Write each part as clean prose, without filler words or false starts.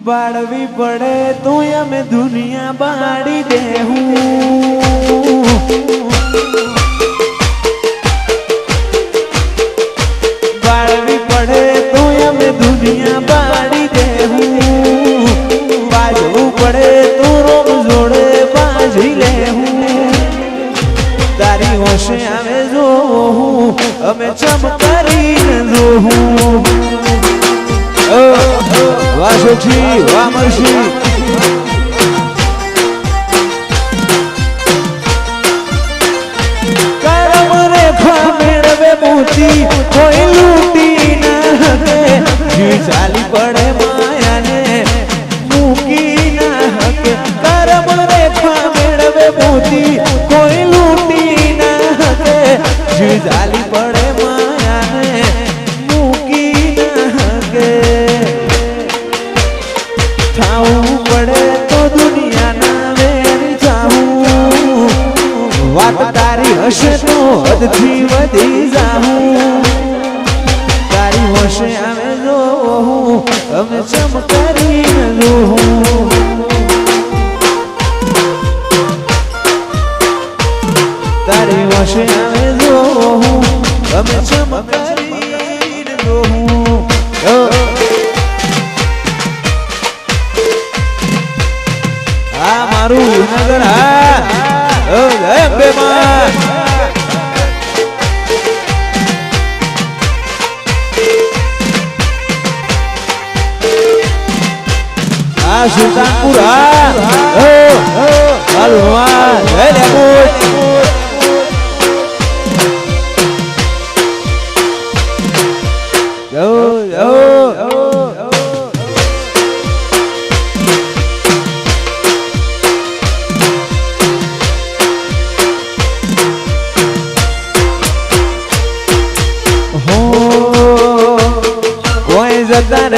बाड़वी पड़े तो અમે दुनिया बाड़ी देहूं बाड़वी पड़े तो અમે दुनिया बाड़ी देहूं बाजू पड़े तो रोम जोड़े बाजी लेहूं तारी होशे आवे जो અમે ચમકારી જોહું વાસુક્ષી વામર્ષી કરમ રેખા મેળવે મોતી કોઈ લૂટી ન હકે જી ચાલી પડે માયાને મૂકી ન હકે કરમ રેખા મેળવે મોતી કોઈ લૂટી ન હકે જી ચાલી પડે માયાને મૂકી ન હકે થાવું પડે તો દુનિયાના વેરી જાઉં વાત તારી હશે તો હદથી વધી જાઉં તારી હોશે આવે જોહું અમે ચમકારી જોહું તારી હોશે આવે જોહું અમે ચમકારી જોહું मारू नगर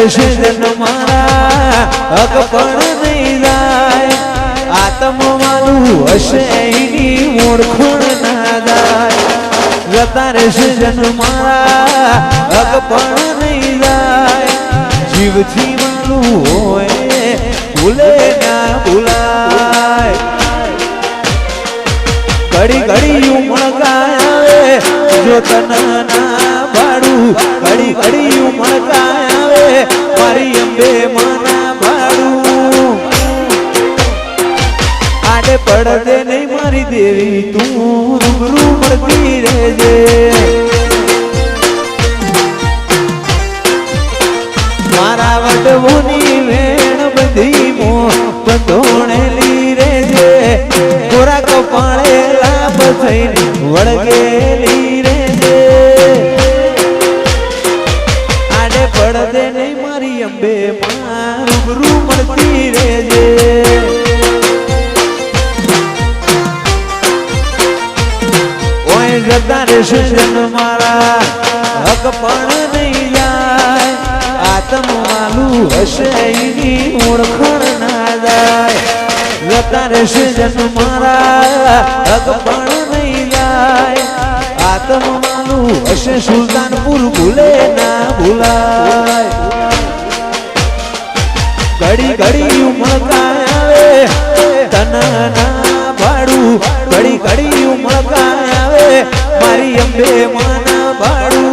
सुल्तानपुर जन मारा हक पण नहीं जाय आत्म मालू हशे एनी ओळखण ना जाय जता रहेशे जन मारा हक पण नहीं जाय जीव थी मालू होय भूले ना भूलाय घड़ी घड़ी उमळकाय जो तन ना भाडू घड़ी घड़ी उमळकाय मारी अंबे माना भाड़ू आडे पड़ दे नहीं मारी देवी तू रूबरू मरती रहजे मारा वडवोनी वेण बंधी मो बंधोणे ली रहजे गोरा कपाळे लाभ थईने वळगेली रहजे आडे पड़ दे नहीं मारी अंबे मां रूबरू मरती रहजे ओए जता रहेशे जन मारा हक पण नहीं जाय आत्म मालू हशे एनी ओळखण ना जाय जता रहेशे जन मारा हक पण नहीं जाय आत्म मालू हशे सुल्तानपुर भूले ना भूलाय घड़ी घड़ी उमळकाय आवे तन ना भाडू घड़ी घड़ी उमळकाय आवे मारी अंबे माना भाडू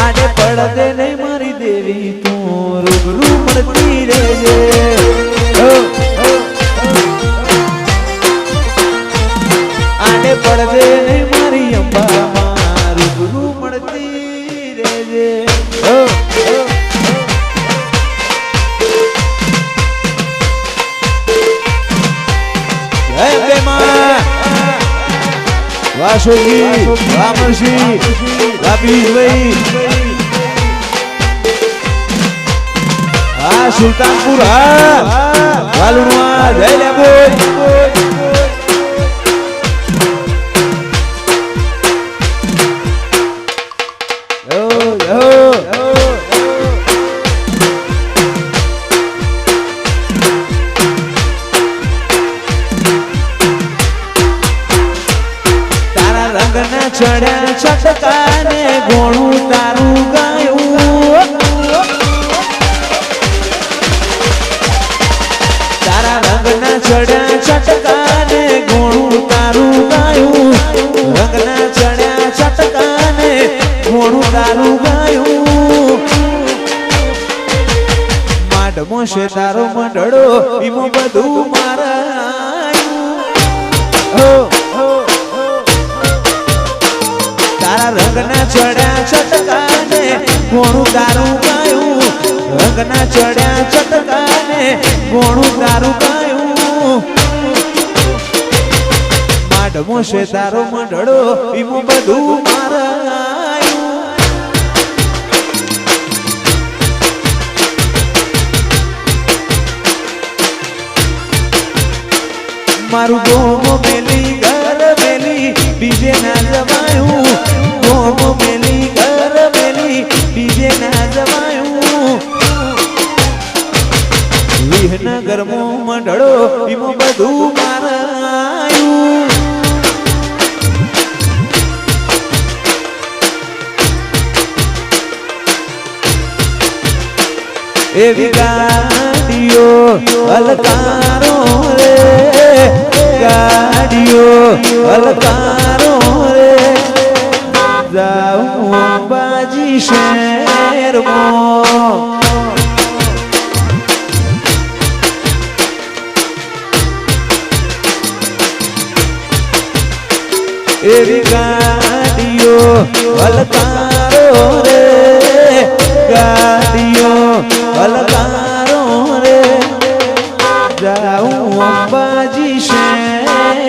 आडे पड़ दे नहीं मारी देवी तू रूबरू मरती रहजे आडे पड़ दे नहीं मारी अंबा मां रूबरू मरती रहजे वासुकी वामर्षी वापीश भाई सुल्तानपुर वालुआ जय लेबोय चढ़्या छटकाने गोणू तारू गायूं માંડમો છે તારો મંડળો એમાં બધું મારા તારા રંગના ચડ્યા ચટકાને ઘોણું તારું ગાયું રંગના ચડ્યા ચટકાને ઘોણું તારું ગાયું માંડમો છે તારો મંડળો એમાં બધું મારા મારું ગોમો મેલી ઘર મેલી બીજે ના જવાયું ગોમો મેલી ઘર મેલી બીજે ના જવાયું વિહનગર મો મંડળો એમાં બધું મારાયું એવી ગાડીઓ અલકારો રે ગાડીઓ અલકારો રે જાઉં અંબાજી શહેરમાં એવી ગાડીઓ અલકારો રે ગાડીઓ અલકારો રે જાઉં અંબાજી શહેરમાં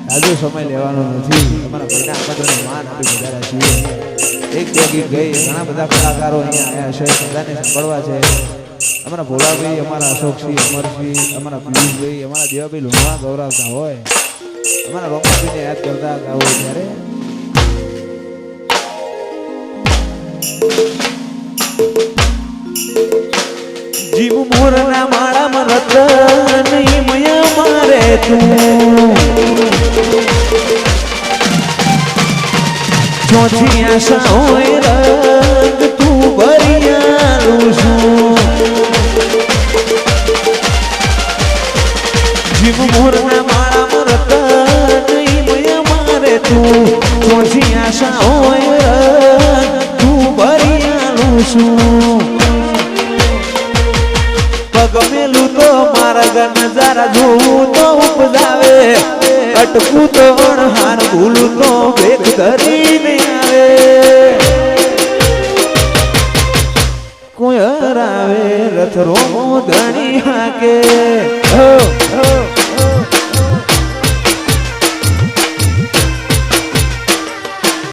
આજુ સમય લેવાનો નથી અમારા ભાઈના આમંત્રણને માન આપી વધારે છીએ એક બે ગીત ગઈ ઘણા બધા કલાકારો અહીંયા આવ્યા છે બધાને સાંભળવા છે અમારા ભોળાભાઈ અમારા અશોકસિંહ અમરસિંહ અમારા પિયુષભાઈ અમારા દેવાભાઈ લોહવા ગૌરવતા હોય અમારા રોમાભાઈને યાદ કરતા ગાવો ત્યારે જીવ મોરના માળામાં રતન મયા મારે તું ચોથી આશા હોય રંગ તું ભરિયાલું છું જીવ મોરના માળામાં રતન મયા મારે તું ચોથી આશા હોય રંગ તું ભરિયાલું છું ગમેલું તો મારા નજારા જોવું તો ઉપજાવે અટકું તો અણહાર ભૂલું તો ભેગ ધરીને આવે કોઈ હરાવે રથ રોમો ધણી હાકે